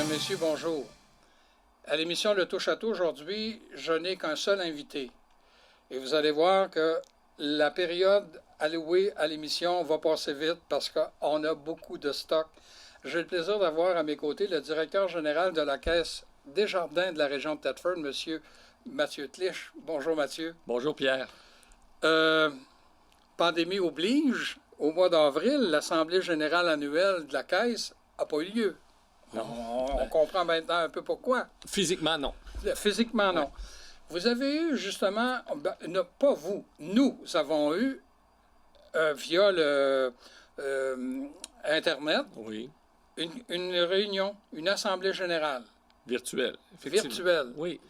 Mesdames, Messieurs, bonjour. À l'émission Le Touche-à-Tout aujourd'hui, je n'ai qu'un seul invité. Et vous allez voir que la période allouée à l'émission va passer vite parce qu'on a beaucoup de stock. J'ai le plaisir d'avoir à mes côtés le directeur général de la Caisse Desjardins de la région de Thetford, M. Mathieu Tlich. Bonjour, Mathieu. Bonjour, Pierre. Pandémie oblige, au mois d'avril, l'Assemblée générale annuelle de la Caisse n'a pas eu lieu. On comprend maintenant un peu pourquoi. Physiquement, non. Physiquement, non. Ouais. Vous avez eu, justement, pas vous, nous avons eu, via le Internet, oui. une réunion, une assemblée générale. Virtuelle, effectivement. Virtuelle. Oui.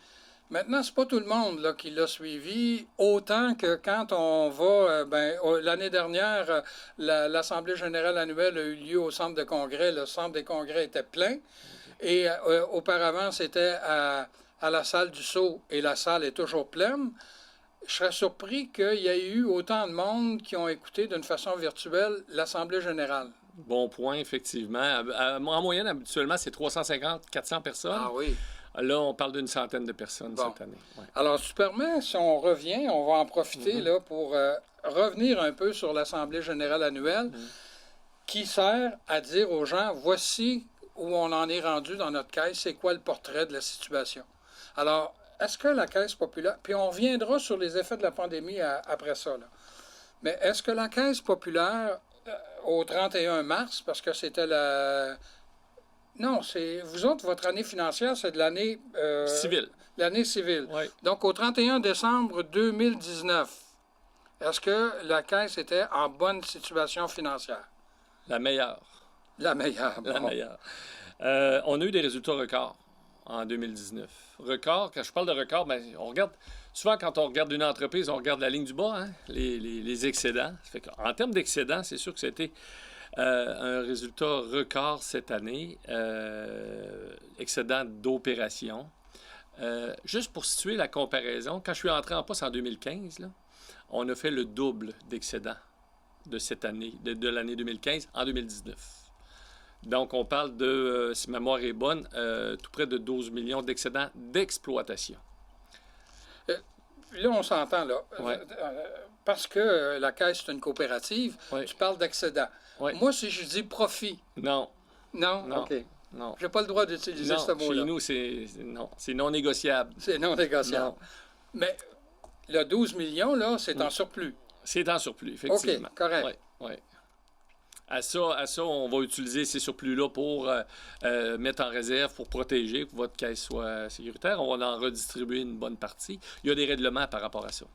Maintenant, c'est pas tout le monde là, qui l'a suivi, autant que quand on va... l'année dernière, l'Assemblée générale annuelle a eu lieu au centre de congrès. Le centre des congrès était plein. Et auparavant, c'était à la salle du Sceau, et la salle est toujours pleine. Je serais surpris qu'il y ait eu autant de monde qui ont écouté d'une façon virtuelle l'Assemblée générale. Bon point, effectivement. En moyenne, habituellement, c'est 350-400 personnes. Ah oui. Là, on parle d'une centaine de personnes cette année. Ouais. Alors, si tu permets, si on revient, on va en profiter là, pour revenir un peu sur l'Assemblée générale annuelle qui sert à dire aux gens, voici où on en est rendu dans notre caisse, c'est quoi le portrait de la situation. Alors, est-ce que la Caisse populaire, puis on reviendra sur les effets de la pandémie après ça, là. Mais est-ce que la Caisse populaire, au 31 mars, parce que c'était la... Non, c'est vous autres, votre année financière, c'est de l'année... civile. L'année civile. Oui. Donc, au 31 décembre 2019, est-ce que la Caisse était en bonne situation financière? La meilleure. La meilleure. La meilleure. On a eu des résultats records en 2019. Record, quand je parle de record, on regarde... Souvent, quand on regarde une entreprise, on regarde la ligne du bas, hein, les excédents. Ça fait en termes d'excédents, c'est sûr que c'était... un résultat record cette année, excédent d'opération. Juste pour situer la comparaison, quand je suis entré en poste en 2015, là, on a fait le double d'excédent de cette année, de l'année 2015 en 2019. Donc, on parle de, si ma mémoire est bonne, tout près de 12 millions d'excédents d'exploitation. Là, on s'entend, là. Ouais. Parce que la Caisse, c'est une coopérative, ouais. Tu parles d'excédent. Ouais. Moi, si je dis profit... Non. Non? Non. OK. Non. Je n'ai pas le droit d'utiliser ce mot-là. Chez nous, c'est non négociable. C'est non négociable. Non. Mais le 12 millions, là, c'est en surplus. C'est en surplus, effectivement. OK, correct. Oui, oui. À ça, on va utiliser ces surplus-là pour mettre en réserve, pour protéger, que votre caisse soit sécuritaire. On va en redistribuer une bonne partie. Il y a des règlements par rapport à ça.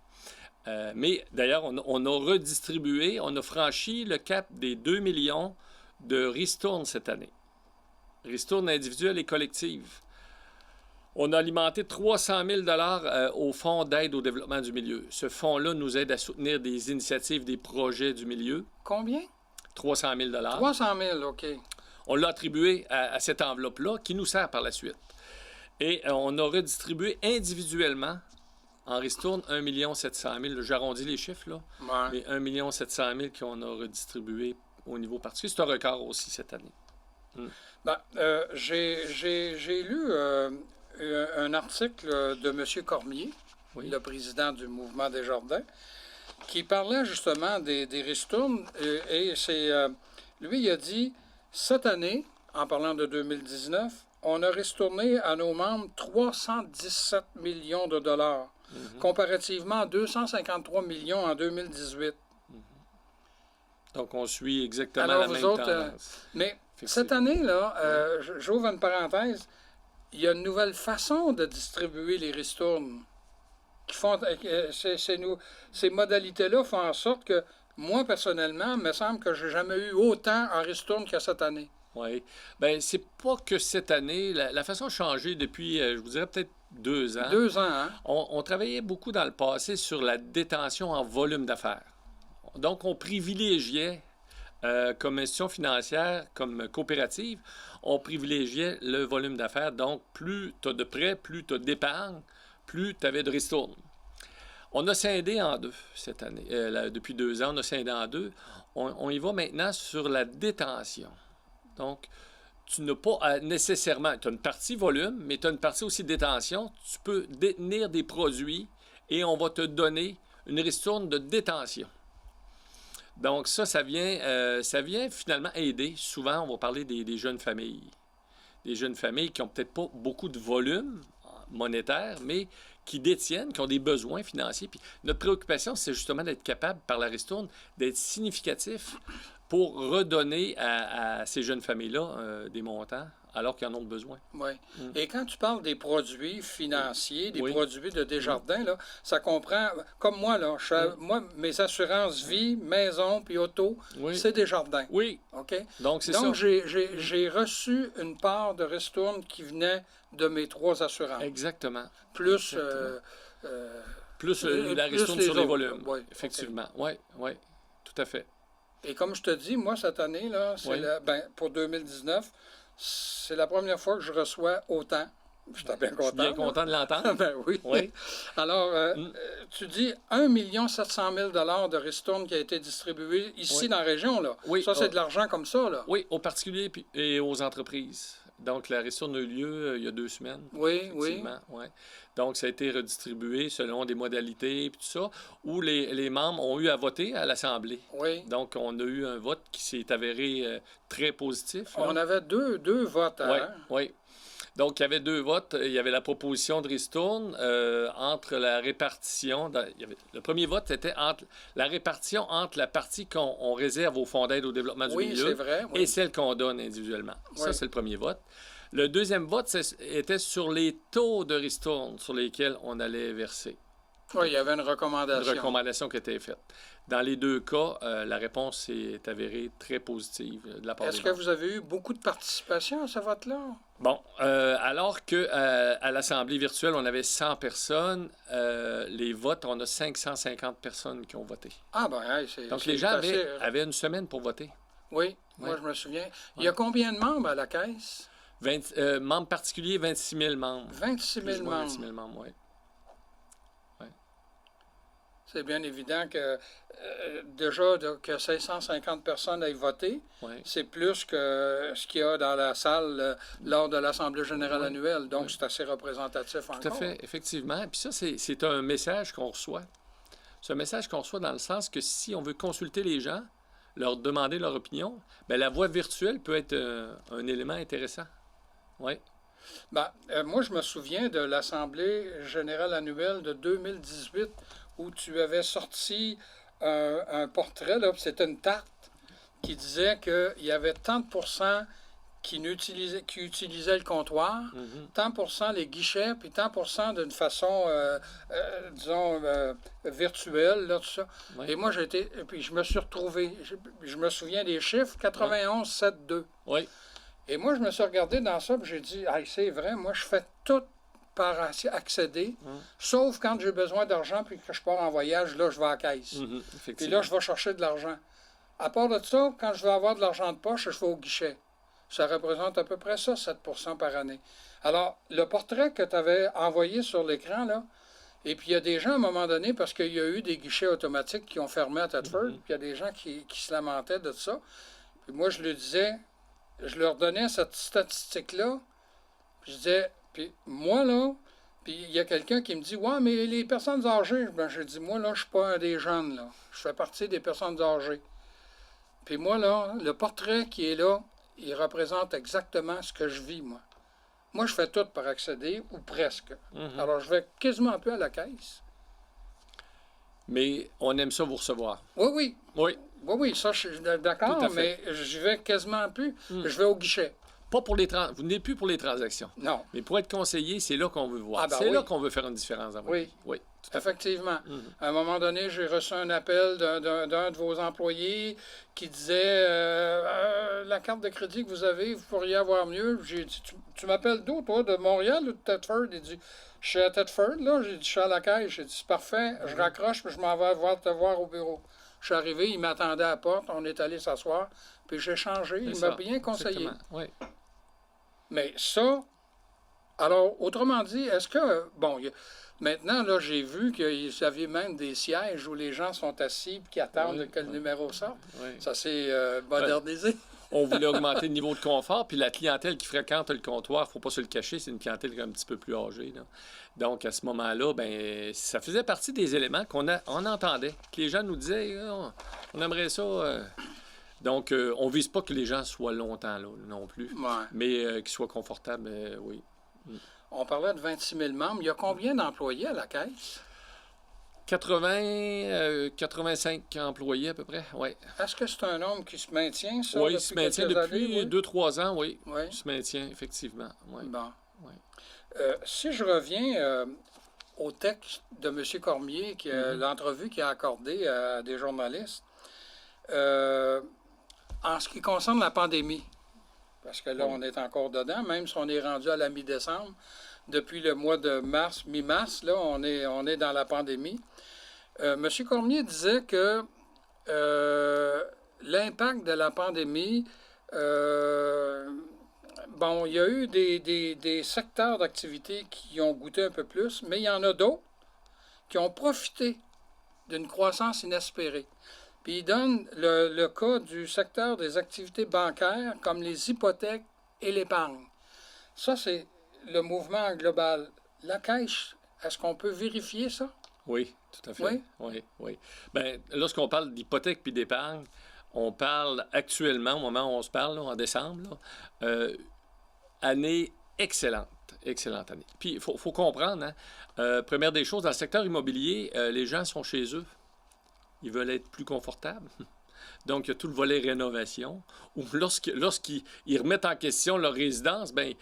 Mais d'ailleurs, on a redistribué, on a franchi le cap des 2 millions de ristournes cette année. Ristournes individuelles et collectives. On a alimenté 300 000 $ au Fonds d'aide au développement du milieu. Ce fonds-là nous aide à soutenir des initiatives, des projets du milieu. Combien? 300 000 $. 300 000, OK. On l'a attribué à cette enveloppe-là qui nous sert par la suite. Et on a redistribué individuellement en ristourne 1 700 000 $. J'arrondis les chiffres, là. Ouais. Mais 1 700 000 $ qu'on a redistribué au niveau particulier. C'est un record aussi cette année. J'ai lu un article de M. Cormier, oui, le président du Mouvement Desjardins, qui parlait justement des ristournes. Et c'est lui, il a dit, cette année, en parlant de 2019, on a ristourné à nos membres 317 millions de dollars, comparativement à 253 millions en 2018. Donc, on suit exactement la même tendance. Mais cette année-là, j'ouvre une parenthèse, il y a une nouvelle façon de distribuer les ristournes. Qui font, ces modalités-là font en sorte que, moi, personnellement, il me semble que je n'ai jamais eu autant en ristourne que cette année. Oui. Bien, c'est pas que cette année. La façon a changé depuis, je vous dirais, peut-être 2 ans. 2 ans, hein? On travaillait beaucoup dans le passé sur la détention en volume d'affaires. Donc, on privilégiait, comme institution financière, comme coopérative, on privilégiait le volume d'affaires. Donc, plus tu as de prêts, plus tu as d'épargne, plus tu avais de ristournes. On a scindé en deux cette année. Depuis 2 ans, on a scindé en deux. On y va maintenant sur la détention. Donc, tu n'as pas nécessairement... Tu as une partie volume, mais tu as une partie aussi détention. Tu peux détenir des produits et on va te donner une ristourne de détention. Donc ça vient finalement aider. Souvent, on va parler des jeunes familles. Des jeunes familles qui n'ont peut-être pas beaucoup de volume monétaire, mais qui détiennent, qui ont des besoins financiers. Puis notre préoccupation, c'est justement d'être capable, par la ristourne, d'être significatif pour redonner à ces jeunes familles-là des montants alors qu'ils en ont besoin. Oui. Et quand tu parles des produits financiers, des produits de Desjardins, là, ça comprend, comme moi, là, moi, mes assurances vie, maison puis auto, c'est Desjardins. Oui. OK? Donc, c'est Donc, ça. j'ai reçu une part de ristourne qui venait de mes 3 assurances. Exactement. Plus... plus la ristourne sur les volumes. Oui, effectivement. Oui, oui, tout à fait. Et comme je te dis, moi, cette année, là, pour 2019, c'est la première fois que je reçois autant. Je suis bien content. Je suis bien content de l'entendre. Ben oui. Alors, tu dis 1 700 000 $ de ristourne qui a été distribué ici dans la région. Là. Oui. Ça, c'est de l'argent comme ça. Là. Oui, aux particuliers et aux entreprises. Donc, la ristourne a eu lieu il y a 2 semaines. Oui. Ouais. Donc, ça a été redistribué selon des modalités et tout ça, où les membres ont eu à voter à l'Assemblée. Oui. Donc, on a eu un vote qui s'est avéré très positif. On avait deux votes. Oui. Donc, il y avait 2 votes. Il y avait la proposition de ristourne entre la répartition... le premier vote, c'était entre la répartition entre la partie qu'on réserve au Fonds d'aide au développement du milieu c'est vrai, et celle qu'on donne individuellement. Ça, c'est le premier vote. Le deuxième vote était sur les taux de ristourne sur lesquels on allait verser. Oui, il y avait une recommandation. Une recommandation qui était faite. Dans les 2 cas, la réponse est avérée très positive de la part des Est-ce que vous avez eu beaucoup de participation à ce vote-là? Bon, alors qu'à l'Assemblée virtuelle, on avait 100 personnes, les votes, on a 550 personnes qui ont voté. Ah ben, c'est... Donc, les gens avaient une semaine pour voter. Oui, moi, je me souviens. Il y a combien de membres à la Caisse? Membres particuliers, 26 000 membres. 26 000 membres. 26 000 membres, oui. C'est bien évident que déjà que 550 personnes aient voté, c'est plus que ce qu'il y a dans la salle lors de l'Assemblée générale annuelle. Donc, c'est assez représentatif encore. Tout à fait, effectivement. Puis ça, c'est un message qu'on reçoit. C'est un message qu'on reçoit dans le sens que si on veut consulter les gens, leur demander leur opinion, bien, la voie virtuelle peut être un élément intéressant. Oui. Ben, moi, je me souviens de l'Assemblée générale annuelle de 2018 où tu avais sorti un portrait, là, c'était une tarte qui disait qu'il y avait tant de pourcents qui utilisaient le comptoir, tant pour cent les guichets, puis tant pour cent d'une façon, disons, virtuelle, là, tout ça. Oui. Et moi, puis je me suis retrouvé, je me souviens des chiffres, 91, 7, 2. Oui. Et moi, je me suis regardé dans ça, puis j'ai dit, hey, c'est vrai, moi, je fais tout par accéder, sauf quand j'ai besoin d'argent puis que je pars en voyage, là, je vais à la caisse. Puis là, je vais chercher de l'argent. À part de ça, quand je veux avoir de l'argent de poche, je vais au guichet. Ça représente à peu près ça, 7 % par année. Alors, le portrait que tu avais envoyé sur l'écran, là, et puis il y a des gens, à un moment donné, parce qu'il y a eu des guichets automatiques qui ont fermé à Thetford, puis il y a des gens qui se lamentaient de ça. Puis moi, je leur donnais cette statistique-là, puis je disais... Puis moi, là, puis il y a quelqu'un qui me dit « Ouais, mais les personnes âgées... » Ben, je dis « Moi, là, je ne suis pas un des jeunes, là. Je fais partie des personnes âgées. » Puis moi, là, le portrait qui est là, il représente exactement ce que je vis, moi. Moi, je fais tout par accéder, ou presque. Alors, je vais quasiment un peu à la caisse. Mais on aime ça vous recevoir. Oui. Oui, ça, je suis d'accord, mais je vais quasiment un peu. Je vais au guichet. Pas pour vous n'êtes plus pour les transactions. Non. Mais pour être conseiller, c'est là qu'on veut voir. C'est là qu'on veut faire une différence dans votre vie. Oui. Effectivement. À un moment donné, j'ai reçu un appel d'un de vos employés qui disait la carte de crédit que vous avez, vous pourriez avoir mieux. J'ai dit tu m'appelles d'où, toi, de Montréal ou de Thetford? Il dit je suis à Thetford, là. J'ai dit je suis à la caisse. J'ai dit c'est parfait, je raccroche, puis je m'en vais te voir au bureau. Je suis arrivé, il m'attendait à la porte, on est allé s'asseoir, puis j'ai changé. Il m'a bien conseillé. Oui. Mais ça, alors, autrement dit, est-ce que, bon, maintenant, là, j'ai vu qu'il y avait même des sièges où les gens sont assis et qui attendent que le numéro sorte. Ça s'est modernisé. On voulait augmenter le niveau de confort. Puis la clientèle qui fréquente le comptoir, il ne faut pas se le cacher, c'est une clientèle un petit peu plus âgée, là. Donc, à ce moment-là, ben, ça faisait partie des éléments on entendait. Que les gens nous disaient, oh, on aimerait ça. Donc, on ne vise pas que les gens soient longtemps là non plus. Ouais. Mais qu'ils soient confortables, oui. On parlait de 26 000 membres. Il y a combien d'employés à la caisse? 85 employés à peu près, oui. Est-ce que c'est un nombre qui se maintient, ça? Oui, il se maintient depuis 2-3 ans, oui. Oui. Il se maintient, effectivement. Oui. Bon. Oui. Si je reviens au texte de M. Cormier, l'entrevue qu'il a accordée à des journalistes, en ce qui concerne la pandémie, parce que là, on est encore dedans, même si on est rendu à la mi-décembre, depuis le mois de mars, mi-mars, là, on est dans la pandémie. M. Cormier disait que l'impact de la pandémie, bon, il y a eu des secteurs d'activité qui ont goûté un peu plus, mais il y en a d'autres qui ont profité d'une croissance inespérée. Puis il donne le cas du secteur des activités bancaires comme les hypothèques et l'épargne. Ça, c'est le mouvement global. La Caisse, est-ce qu'on peut vérifier ça? Oui, tout à fait. Oui? Oui, oui. Bien, lorsqu'on parle d'hypothèque puis d'épargne, on parle actuellement, au moment où on se parle, là, en décembre, là, année excellente. Excellente année. Puis, il faut comprendre, hein, première des choses, dans le secteur immobilier, les gens sont chez eux. Ils veulent être plus confortables. Donc, il y a tout le volet rénovation, où lorsqu'ils remettent en question leur résidence, bien,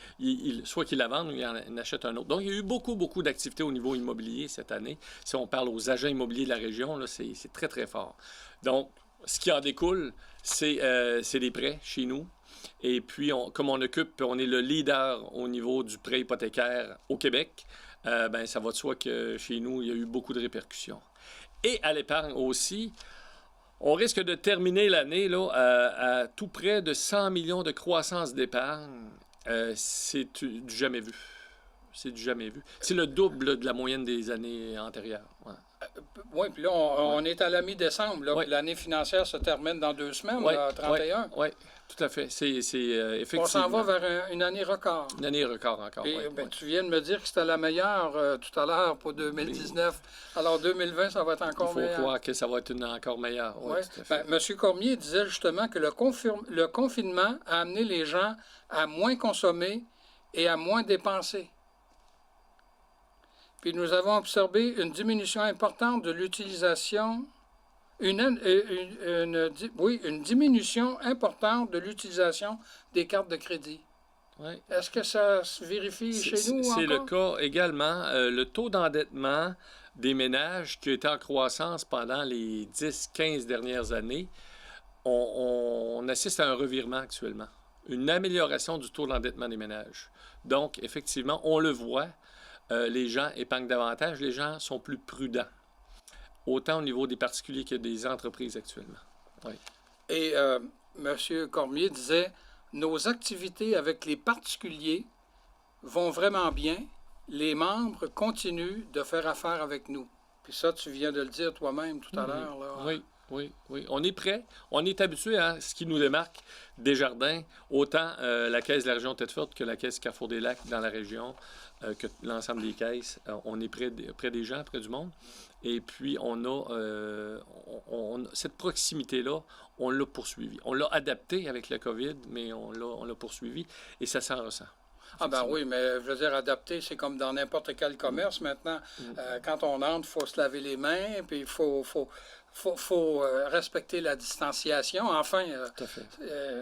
soit qu'ils la vendent ou ils en achètent un autre. Donc, il y a eu beaucoup d'activités au niveau immobilier cette année. Si on parle aux agents immobiliers de la région, là, c'est très, très fort. Donc, ce qui en découle, c'est les prêts chez nous. Et puis, comme on est le leader au niveau du prêt hypothécaire au Québec, ben, ça va de soi que chez nous, il y a eu beaucoup de répercussions. Et à l'épargne aussi, on risque de terminer l'année là, à tout près de 100 millions de croissance d'épargne. C'est du jamais vu. C'est du jamais vu. C'est le double de la moyenne des années antérieures. Ouais. Oui, puis là, on est à la mi-décembre. Oui. L'année financière se termine dans 2 semaines, là, 31. Oui, tout à fait. C'est effectivement... On s'en va vers une année record. Une année record encore, Et, oui. Tu viens de me dire que c'était la meilleure tout à l'heure pour 2019. Alors, 2020, ça va être encore meilleur. Il faut croire que ça va être encore meilleur. Oui, tout à fait. Ben, M. Cormier disait justement que le confinement a amené les gens à moins consommer et à moins dépenser. Puis nous avons observé une diminution importante de l'utilisation, une diminution importante de l'utilisation des cartes de crédit. Oui. Est-ce que ça se vérifie chez nous encore? C'est le cas également. Le taux d'endettement des ménages qui a été en croissance pendant les 10-15 dernières années, on assiste à un revirement actuellement. Une amélioration du taux d'endettement des ménages. Donc, effectivement, on le voit. Les gens épargnent davantage, les gens sont plus prudents, autant au niveau des particuliers que des entreprises actuellement. Oui. Et M. Cormier disait, nos activités avec les particuliers vont vraiment bien, les membres continuent de faire affaire avec nous. Puis ça, tu viens de le dire toi-même tout à l'heure. Là. Oui. Oui. On est prêt. On est habitué à ce qui nous démarque Desjardins, autant la Caisse de la région Tête-Forte que la Caisse Carrefour-des-Lacs dans la région, que l'ensemble des caisses. On est près des gens, près du monde. Et puis, on a cette proximité-là, on l'a poursuivi. On l'a adapté avec la COVID, mais on l'a poursuivi et ça s'en ressent. Ah ben oui, mais je veux dire, adapter, c'est comme dans n'importe quel commerce maintenant. Quand on entre, il faut se laver les mains, puis il faut respecter la distanciation. Enfin,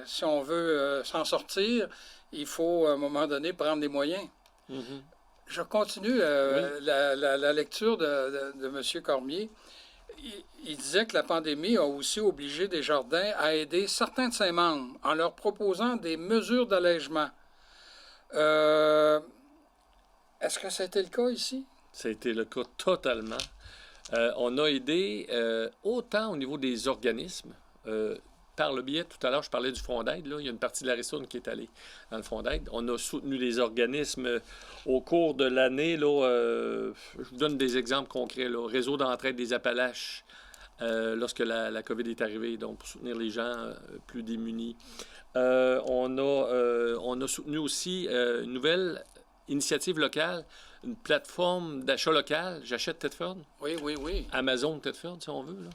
si on veut s'en sortir, il faut, à un moment donné, prendre des moyens. Mm-hmm. Je continue la lecture de M. Cormier. Il disait que la pandémie a aussi obligé Desjardins à aider certains de ses membres en leur proposant des mesures d'allègement. Est-ce que c'était le cas ici? Ça a été le cas totalement. On a aidé autant au niveau des organismes, par le biais, tout à l'heure, je parlais du fonds d'aide, là, il y a une partie de la Ristourne qui est allée dans le fonds d'aide. On a soutenu les organismes au cours de l'année. Là, je vous donne des exemples concrets. Là. Réseau d'entraide des Appalaches lorsque la COVID est arrivée, donc pour soutenir les gens plus démunis. On a soutenu aussi une nouvelle initiative locale, une plateforme d'achat local. J'achète Thetford. Oui, oui, oui. Amazon Thetford, si on veut. Là.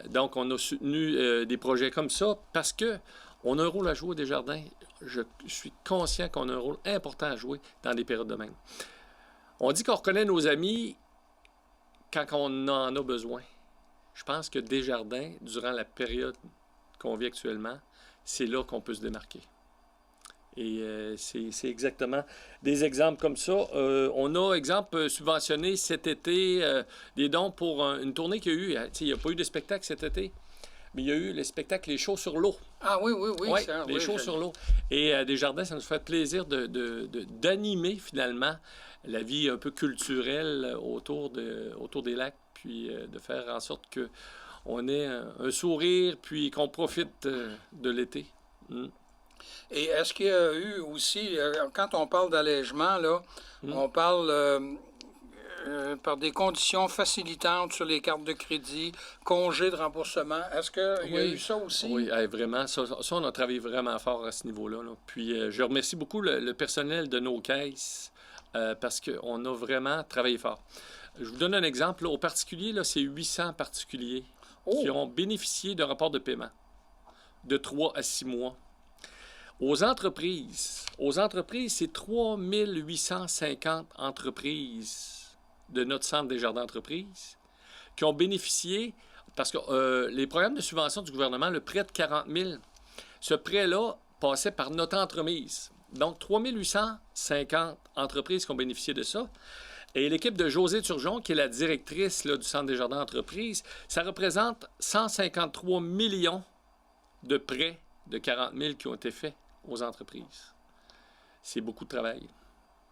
Donc, on a soutenu des projets comme ça parce que on a un rôle à jouer au Desjardins. Je suis conscient qu'on a un rôle important à jouer dans des périodes de même. On dit qu'on reconnaît nos amis quand on en a besoin. Je pense que Desjardins, durant la période qu'on vit actuellement, c'est là qu'on peut se démarquer. Et c'est exactement des exemples comme ça. On a, exemple, subventionné cet été des dons pour une tournée qu'il y a eu. Il n'y a pas eu de spectacle cet été, mais il y a eu le spectacle Les Shows sur l'eau. Ah oui, oui, oui. Ouais, les Shows sur l'eau. Et Desjardins, ça nous fait plaisir d'animer finalement la vie un peu culturelle autour des lacs, puis de faire en sorte qu'on ait un sourire, puis qu'on profite de l'été. Et est-ce qu'il y a eu aussi, quand on parle d'allègement, là, on parle par des conditions facilitantes sur les cartes de crédit, congés de remboursement. Est-ce qu'il y a eu ça aussi? Oui, vraiment. Ça, on a travaillé vraiment fort à ce niveau-là. Là. Puis je remercie beaucoup le personnel de nos caisses parce qu'on a vraiment travaillé fort. Je vous donne un exemple. Là, au particulier, là, c'est 800 particuliers qui ont bénéficié d'un rapport de paiement de 3 à 6 mois. Aux entreprises, c'est 3 850 entreprises de notre centre des jardins d'entreprise qui ont bénéficié, parce que les programmes de subvention du gouvernement, le prêt de 40 000, ce prêt-là passait par notre entremise. Donc, 3 850 entreprises qui ont bénéficié de ça. Et l'équipe de Josée Turgeon, qui est la directrice là, du centre des jardins d'entreprise, ça représente 153 millions de prêts de 40 000 qui ont été faits aux entreprises. C'est beaucoup de travail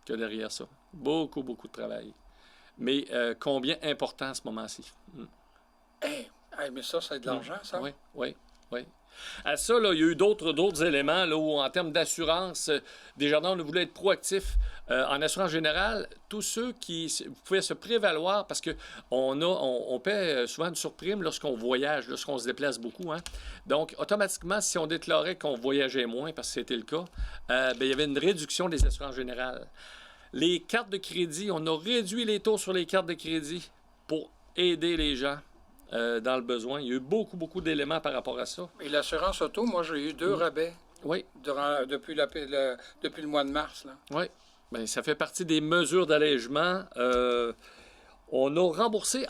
qu'il y a derrière ça. Beaucoup, beaucoup de travail. Mais combien important à ce moment-ci. Mais ça, c'est de l'argent, ça? Oui, oui, oui. À ça, là, il y a eu d'autres éléments là, où, en termes d'assurance, Desjardins, on voulait être proactif. En assurance générale, tous ceux qui pouvaient se prévaloir, parce qu'on paie souvent une surprime lorsqu'on voyage, lorsqu'on se déplace beaucoup. Hein. Donc, automatiquement, si on déclarait qu'on voyageait moins, parce que c'était le cas, il y avait une réduction des assurances générales. Les cartes de crédit, on a réduit les taux sur les cartes de crédit pour aider les gens dans le besoin. Il y a eu beaucoup, beaucoup d'éléments par rapport à ça. Et l'assurance auto, moi, j'ai eu 2 rabais depuis le mois de mars. Là. Oui. Bien, ça fait partie des mesures d'allègement. On a remboursé...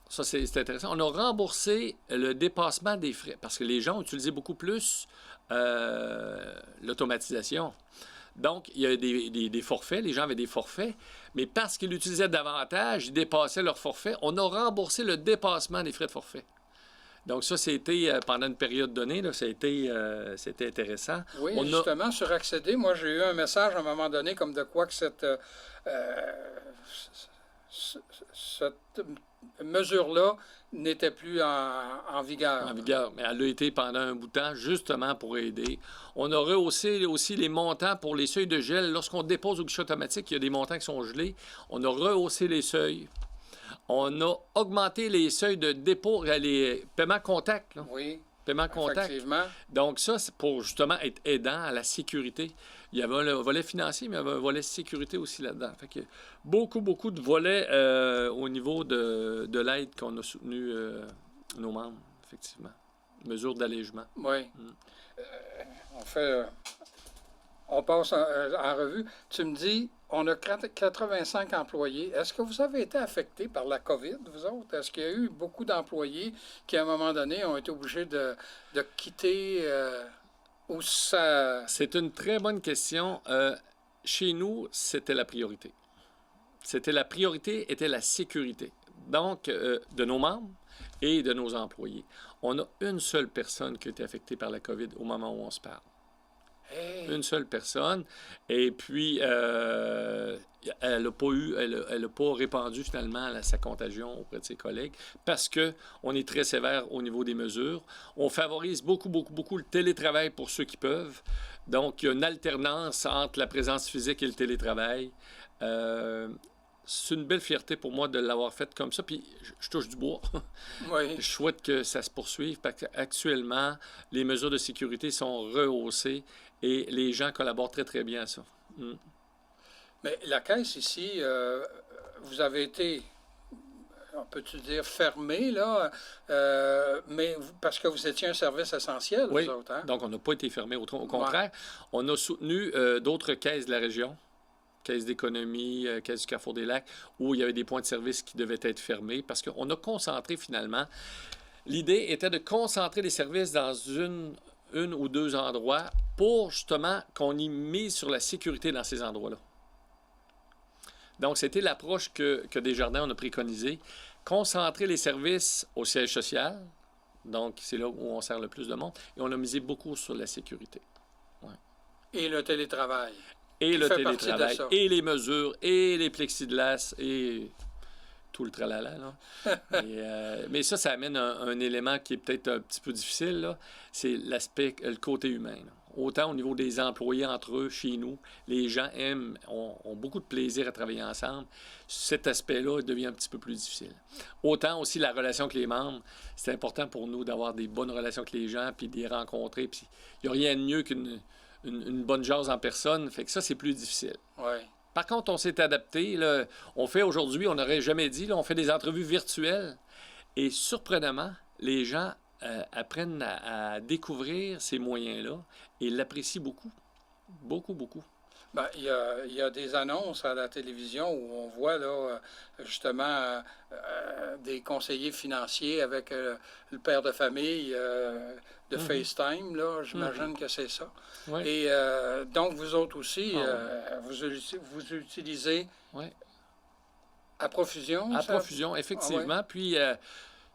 ça c'est intéressant. On a remboursé le dépassement des frais parce que les gens ont utilisé beaucoup plus l'automatisation. Donc, il y a des forfaits. Les gens avaient des forfaits. Mais parce qu'ils l'utilisaient davantage, ils dépassaient leur forfait. On a remboursé le dépassement des frais de forfait. Donc, ça, c'était pendant une période donnée. Là, c'était intéressant. Oui, justement, sur Accéder, moi, j'ai eu un message à un moment donné comme de quoi que cette mesure-là n'était plus en vigueur. En vigueur, mais elle a été pendant un bout de temps, justement pour aider. On a rehaussé aussi les montants pour les seuils de gel. Lorsqu'on dépose au guichet automatique, il y a des montants qui sont gelés. On a rehaussé les seuils. On a augmenté les seuils de dépôt, les paiements contact. Là. Oui, paiement contact. Effectivement. Donc ça, c'est pour justement être aidant à la sécurité. Il y avait un volet financier, mais il y avait un volet sécurité aussi là-dedans. Fait que beaucoup, beaucoup de volets au niveau de l'aide qu'on a soutenu nos membres, effectivement. Mesures d'allègement. Oui. On passe en revue. Tu me dis, on a 85 employés. Est-ce que vous avez été affectés par la COVID, vous autres? Est-ce qu'il y a eu beaucoup d'employés qui, à un moment donné, ont été obligés de quitter ou ça... C'est une très bonne question. Chez nous, c'était la priorité. La priorité était la sécurité. Donc, de nos membres et de nos employés. On a une seule personne qui a été affectée par la COVID au moment où on se parle. Hey. Une seule personne. Et puis, elle n'a pas répandu finalement sa contagion auprès de ses collègues parce qu'on est très sévère au niveau des mesures. On favorise beaucoup, beaucoup, beaucoup le télétravail pour ceux qui peuvent. Donc, il y a une alternance entre la présence physique et le télétravail. c'est une belle fierté pour moi de l'avoir fait comme ça. Puis je touche du bois. Oui. Je souhaite que ça se poursuive parce qu'actuellement, les mesures de sécurité sont rehaussées et les gens collaborent très, très bien à ça. Mais la caisse ici, vous avez été, on peut-tu dire, fermé, là, parce que vous étiez un service essentiel, Oui, vous autres, hein? donc on n'a pas été fermé. Au contraire, on a soutenu d'autres caisses de la région, caisse d'économie, caisse du Carrefour des Lacs, où il y avait des points de service qui devaient être fermés parce qu'on a concentré finalement. L'idée était de concentrer les services dans une ou deux endroits pour justement qu'on y mise sur la sécurité dans ces endroits-là. Donc, c'était l'approche que Desjardins on a préconisée. Concentrer les services au siège social, donc c'est là où on sert le plus de monde, et on a misé beaucoup sur la sécurité. Ouais. Et le télétravail. Et le télétravail, et les mesures, et les plexiglas, et tout le tralala. Là. Mais ça amène un élément qui est peut-être un petit peu difficile, là. C'est l'aspect, le côté humain. Là. Autant au niveau des employés entre eux, chez nous, les gens ont beaucoup de plaisir à travailler ensemble. Cet aspect-là devient un petit peu plus difficile. Autant aussi la relation avec les membres, c'est important pour nous d'avoir des bonnes relations avec les gens, puis de les rencontrer. Puis il n'y a rien de mieux qu'une bonne jase en personne. Fait que ça, c'est plus difficile. Ouais. Par contre, on s'est adapté. Là. On fait aujourd'hui, on n'aurait jamais dit, là, on fait des entrevues virtuelles. Et surprenamment, les gens apprennent à découvrir ces moyens-là et l'apprécient beaucoup. Beaucoup, beaucoup. Ben, il y a des annonces à la télévision où on voit là, justement des conseillers financiers avec le père de famille de FaceTime. Là, j'imagine que c'est ça. Oui. Et donc, vous autres aussi, vous utilisez à profusion? À profusion, effectivement. Ah, ouais. Puis,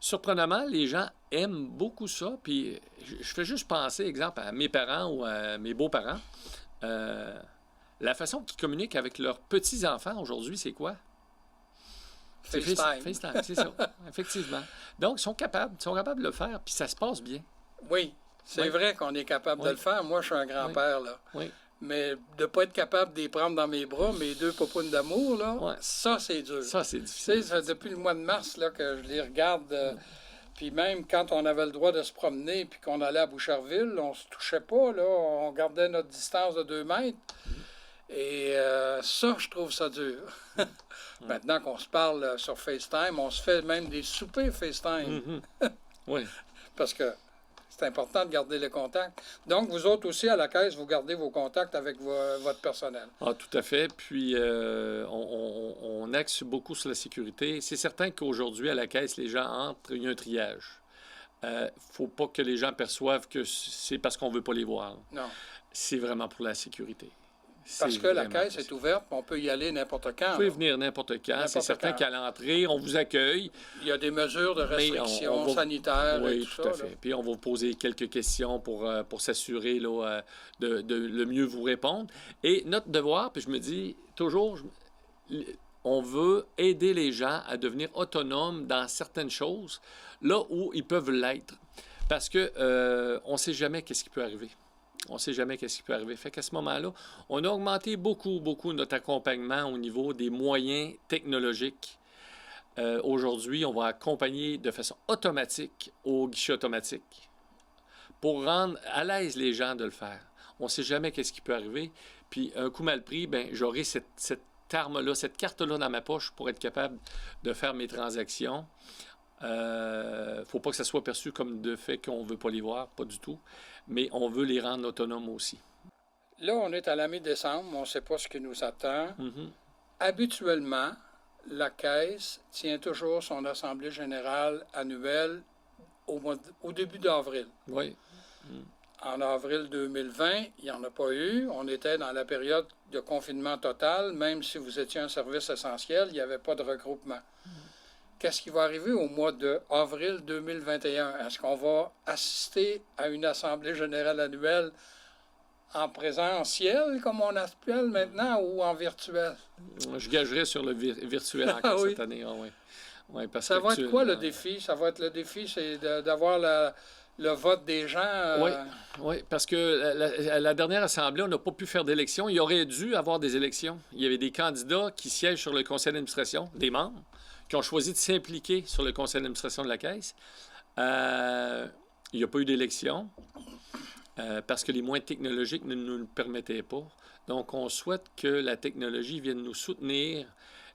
surprenamment, les gens aiment beaucoup ça. Puis, je fais juste penser, exemple, à mes parents ou à mes beaux-parents. La façon qu'ils communiquent avec leurs petits-enfants aujourd'hui, c'est quoi? FaceTime. FaceTime, c'est ça, effectivement. Donc, ils sont capables de le faire, puis ça se passe bien. Oui, c'est vrai qu'on est capable de le faire. Moi, je suis un grand-père, là. Oui. Mais de ne pas être capable de les prendre dans mes bras, mes deux popounes d'amour, là, ça, c'est dur. Ça, c'est difficile. Tu sais, depuis le mois de mars là, que je les regarde... Puis même quand on avait le droit de se promener puis qu'on allait à Boucherville, on se touchait pas, là. On gardait notre distance de 2 mètres. Et ça, je trouve ça dur. Maintenant qu'on se parle sur FaceTime, on se fait même des soupers FaceTime. Oui. Parce que c'est important de garder le contact. Donc, vous autres aussi, à la caisse, vous gardez vos contacts avec votre personnel. Ah, tout à fait. Puis, on axe beaucoup sur la sécurité. C'est certain qu'aujourd'hui, à la caisse, les gens entrent, il y a un triage. Faut pas que les gens perçoivent que c'est parce qu'on veut pas les voir. Non. C'est vraiment pour la sécurité. Parce que la caisse est ouverte, on peut y aller n'importe quand. Vous pouvez venir n'importe quand. C'est certain qu'à l'entrée, on vous accueille. Il y a des mesures de restriction sanitaire oui, et tout ça. Oui, tout à fait. Puis on va vous poser quelques questions pour s'assurer là, de le mieux vous répondre. Et notre devoir, puis je me dis toujours, on veut aider les gens à devenir autonomes dans certaines choses, là où ils peuvent l'être. Parce que on ne sait jamais qu'est-ce qui peut arriver. On ne sait jamais qu'est-ce qui peut arriver. Fait qu'à ce moment-là, on a augmenté beaucoup notre accompagnement au niveau des moyens technologiques. Aujourd'hui, on va accompagner de façon automatique au guichet automatique pour rendre à l'aise les gens de le faire. On ne sait jamais qu'est-ce qui peut arriver. Puis, un coup mal pris, ben j'aurai cette arme-là, cette carte-là dans ma poche pour être capable de faire mes transactions. Faut pas que ça soit perçu comme de fait qu'on ne veut pas les voir, pas du tout. Mais on veut les rendre autonomes aussi. Là, on est à la mi-décembre, on ne sait pas ce qui nous attend. Habituellement, la Caisse tient toujours son assemblée générale annuelle au début d'avril. Oui. En avril 2020, il n'y en a pas eu. On était dans la période de confinement total. Même si vous étiez un service essentiel, il n'y avait pas de regroupement. Qu'est-ce qui va arriver au mois d'avril 2021? Est-ce qu'on va assister à une assemblée générale annuelle en présentiel, comme on appelle maintenant, ou en virtuel? Je gagerais sur le virtuel encore cette année. Ah, oui. Ouais, parce ça va être quoi le défi? Ça va être le défi, c'est d'avoir le vote des gens. Oui, oui, parce que la dernière Assemblée, on n'a pas pu faire d'élection. Il y aurait dû avoir des élections. Il y avait des candidats qui siègent sur le conseil d'administration, des membres, qui ont choisi de s'impliquer sur le conseil d'administration de la Caisse. Il n'y a pas eu d'élection parce que les moyens technologiques ne nous le permettaient pas. Donc, on souhaite que la technologie vienne nous soutenir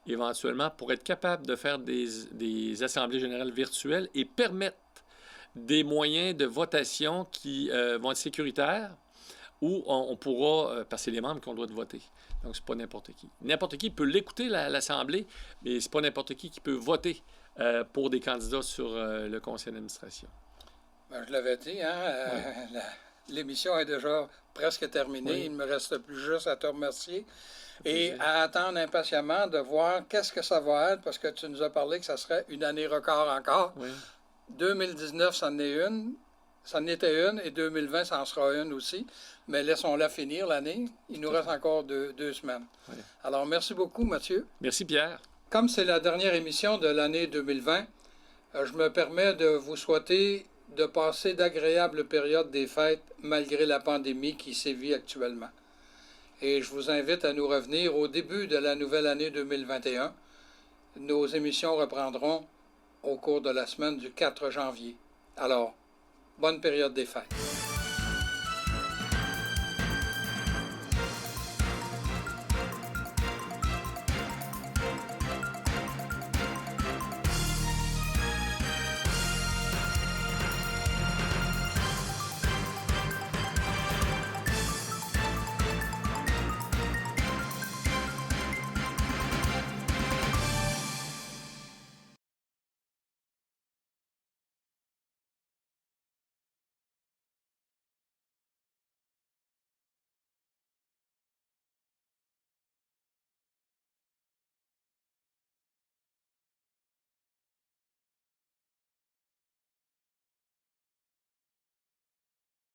éventuellement pour être capable de faire des assemblées générales virtuelles et permettre des moyens de votation qui vont être sécuritaires où on pourra, parce que c'est les membres qui ont le droit de voter. Donc, c'est pas n'importe qui. N'importe qui peut l'écouter, l'Assemblée, mais c'est pas n'importe qui peut voter pour des candidats sur le conseil d'administration. Ben, je l'avais dit, hein? Oui. L'émission est déjà presque terminée. Oui. Il ne me reste plus juste à te remercier et à attendre impatiemment de voir qu'est-ce que ça va être, parce que tu nous as parlé que ça serait une année record encore. Oui. 2019, ça en était une, et 2020, ça en sera une aussi. Mais laissons-la finir, l'année. Il nous reste encore deux semaines. Oui. Alors, merci beaucoup, Mathieu. Merci, Pierre. Comme c'est la dernière émission de l'année 2020, je me permets de vous souhaiter de passer d'agréables périodes des fêtes malgré la pandémie qui sévit actuellement. Et je vous invite à nous revenir au début de la nouvelle année 2021. Nos émissions reprendront au cours de la semaine du 4 janvier. Alors, bonne période des fêtes.